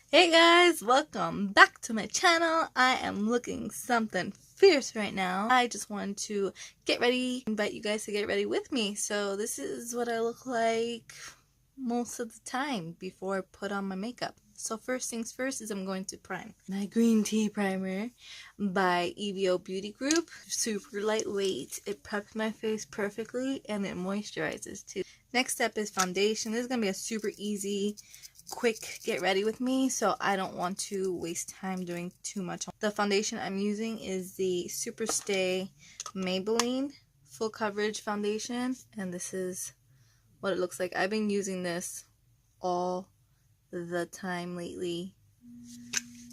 Hey guys, welcome back to my channel. I am looking something fierce right now. I just wanted to get ready, invite you guys to get ready with me. So this is what I look like most of the time before I put on my makeup. So first things first is I'm going to prime. My green tea primer by EVO Beauty Group. Super lightweight. It preps my face perfectly and it moisturizes too. Next step is foundation. This is going to be a super easy quick get ready with me, so I don't want to waste time doing too much. The foundation I'm using is the Superstay Maybelline Full Coverage Foundation, and this is what it looks like. I've been using this all the time lately.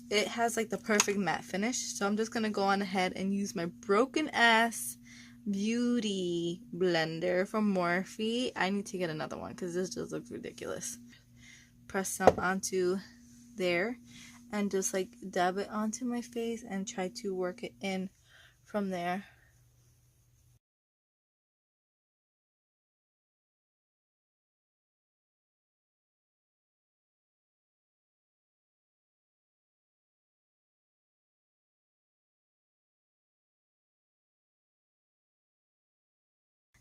It has like the perfect matte finish, so I'm just gonna go on ahead and use my broken ass beauty blender from Morphe. I need to get another one because this just looks ridiculous. Press some onto there and just like dab it onto my face and try to work it in from there.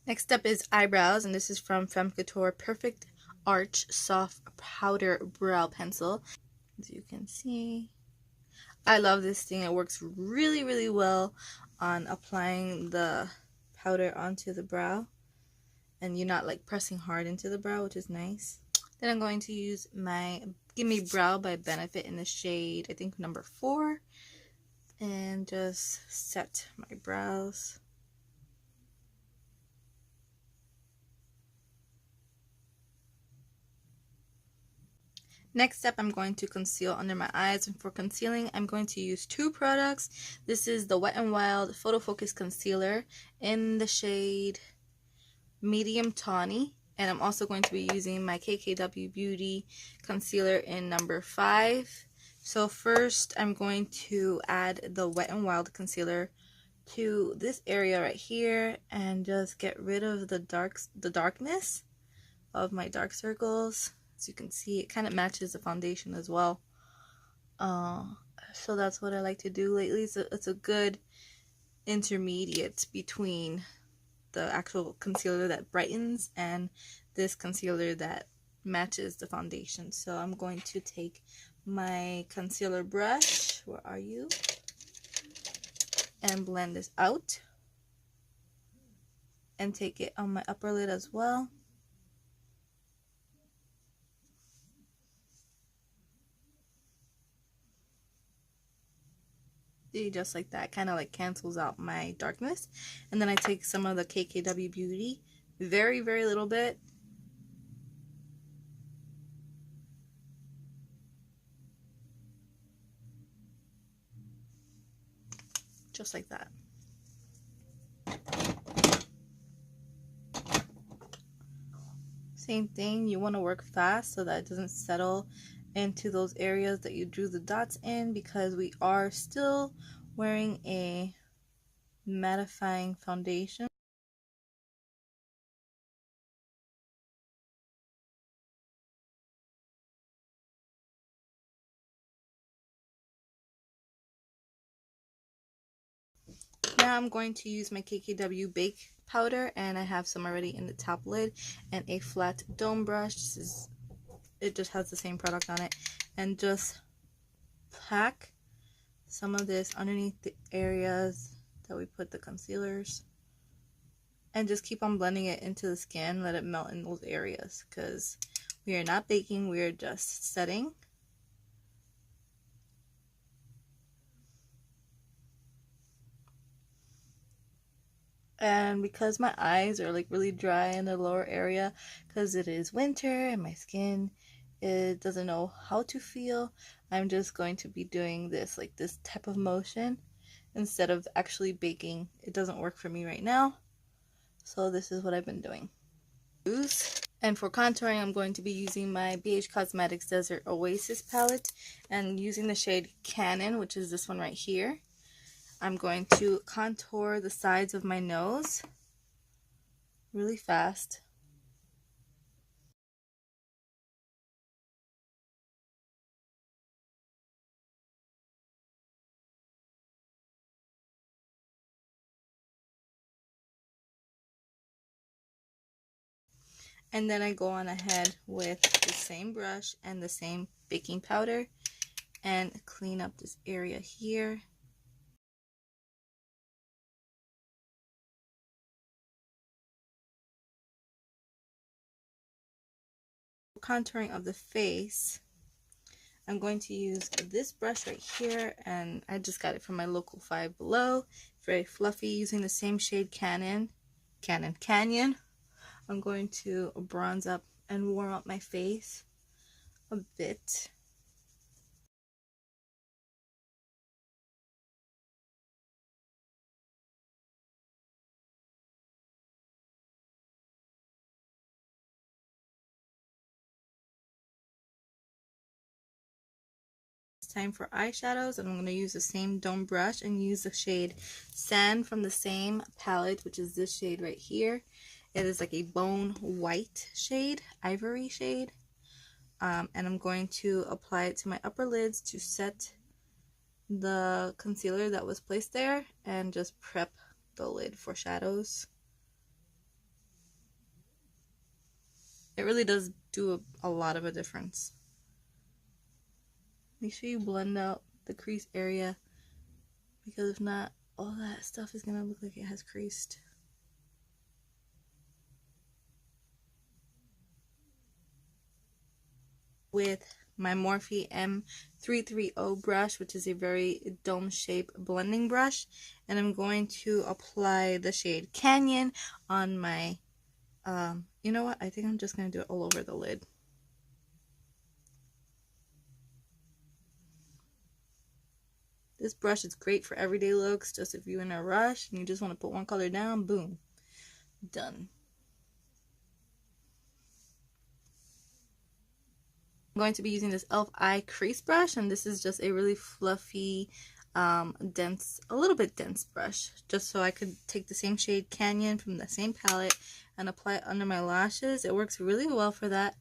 Next up is eyebrows, and this is from Femme Couture Perfect Arch Soft Powder Brow Pencil. As you can see, I love this thing. It works really well on applying the powder onto the brow, and you're not like pressing hard into the brow, which is nice. Then I'm going to use my Gimme Brow by Benefit in the shade, I think number 4, and just set my brows. Next up, I'm going to conceal under my eyes, and for concealing, I'm going to use 2 products. This is the Wet n Wild Photo Focus Concealer in the shade Medium Tawny, and I'm also going to be using my KKW Beauty Concealer in number 5. So first, I'm going to add the Wet n Wild Concealer to this area right here and just get rid of the darkness of my dark circles. As you can see, it kind of matches the foundation as well. So that's what I like to do lately. So it's a good intermediate between the actual concealer that brightens and this concealer that matches the foundation. So I'm going to take my concealer brush, where are you, and blend this out and take it on my upper lid as well. Just like that, kind of like cancels out my darkness. And then I take some of the KKW Beauty, very little bit, just like that. Same thing, you want to work fast so that it doesn't settle into those areas that you drew the dots in, because we are still wearing a mattifying foundation. Now I'm going to use my KKW Bake Powder, and I have some already in the top lid, and a flat dome brush. It just has the same product on it, and just pack some of this underneath the areas that we put the concealers, and just keep on blending it into the skin. Let it melt in those areas, because we are not baking, we are just setting. And because my eyes are like really dry in the lower area, because it is winter and my skin, it doesn't know how to feel, I'm just going to be doing this, like this type of motion, instead of actually baking. It doesn't work for me right now, so this is what I've been doing. And for contouring, I'm going to be using my BH Cosmetics Desert Oasis palette, and using the shade Cannon, which is this one right here. I'm going to contour the sides of my nose really fast. And then I go on ahead with the same brush and the same baking powder and clean up this area here. Contouring of the face, I'm going to use this brush right here, and I just got it from my local Five Below. Very fluffy, using the same shade Canyon. I'm going to bronze up and warm up my face a bit. Time for eyeshadows, and I'm going to use the same dome brush and use the shade Sand from the same palette, which is this shade right here. It is like a bone white shade, ivory shade, and I'm going to apply it to my upper lids to set the concealer that was placed there and just prep the lid for shadows. It really does do a lot of a difference. Make sure you blend out the crease area, because if not, all that stuff is going to look like it has creased. With my Morphe M330 brush, which is a very dome shape blending brush, and I'm going to apply the shade Canyon on my, you know what, I think I'm just going to do it all over the lid. This brush is great for everyday looks, just if you're in a rush and you just want to put one color down, boom, done. I'm going to be using this e.l.f. eye crease brush, and this is just a really fluffy, dense, a little bit dense brush, just so I could take the same shade Canyon from the same palette and apply it under my lashes. It works really well for that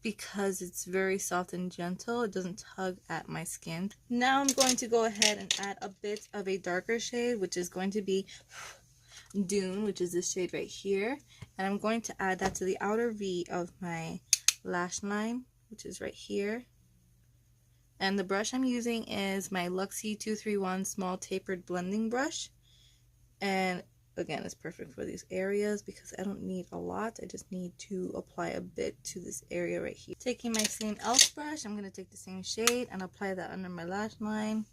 because it's very soft and gentle. It doesn't tug at my skin. Now I'm going to go ahead and add a bit of a darker shade, which is going to be Dune, which is this shade right here, and I'm going to add that to the outer V of my lash line, which is right here. And the brush I'm using is my Luxie 231 small tapered blending brush, and again, it's perfect for these areas because I don't need a lot. I just need to apply a bit to this area right here. Taking my same e.l.f. brush, I'm going to take the same shade and apply that under my lash line.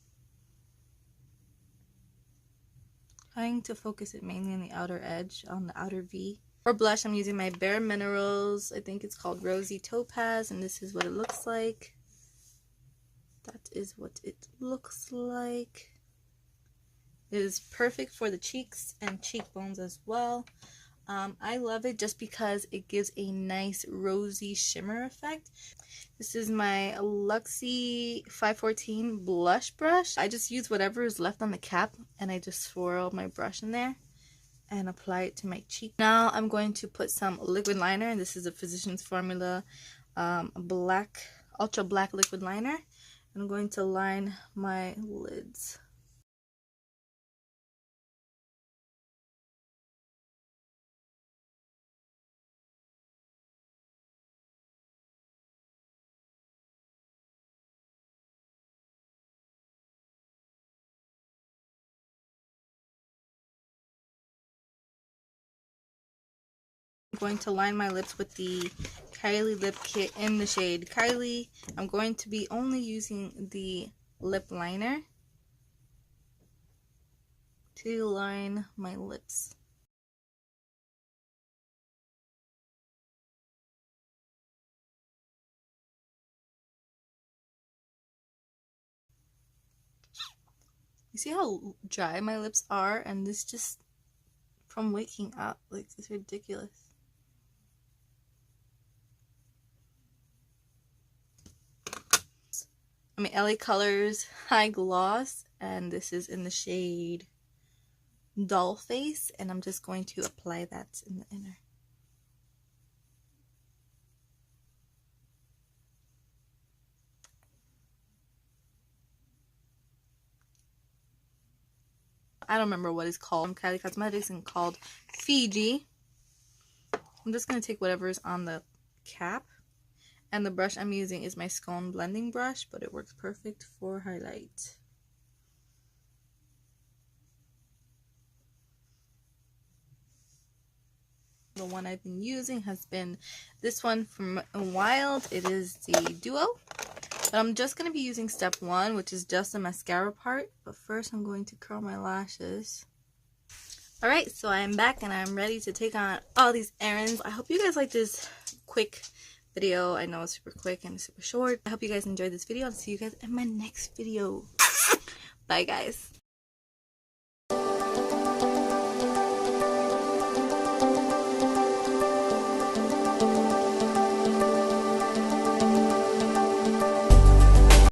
Trying to focus it mainly on the outer edge, on the outer V. For blush, I'm using my Bare Minerals. I think it's called Rosy Topaz, and this is what it looks like. That is what it looks like. It is perfect for the cheeks and cheekbones as well. I love it just because it gives a nice rosy shimmer effect. This is my Luxie 514 blush brush. I just use whatever is left on the cap and I just swirl my brush in there and apply it to my cheek. Now I'm going to put some liquid liner, and this is a Physicians Formula ultra black liquid liner. I'm going to line my lids. I'm going to line my lips with the Kylie Lip Kit in the shade Kylie. I'm going to be only using the lip liner to line my lips. You see how dry my lips are? And this just, from waking up, like, it's ridiculous. I'm LA Colors High Gloss, and this is in the shade Doll Face, and I'm just going to apply that in the inner. I don't remember what it's called. Kylie Cosmetics and called Fiji. I'm just going to take whatever's on the cap. And the brush I'm using is my Scone blending brush, but it works perfect for highlight. The one I've been using has been this one from Wild. It is the Duo. But I'm just going to be using step 1, which is just the mascara part. But first I'm going to curl my lashes. Alright, so I'm back and I'm ready to take on all these errands. I hope you guys like this quick video. I know it's super quick and super short. I hope you guys enjoyed this video. I'll see you guys in my next video. Bye guys.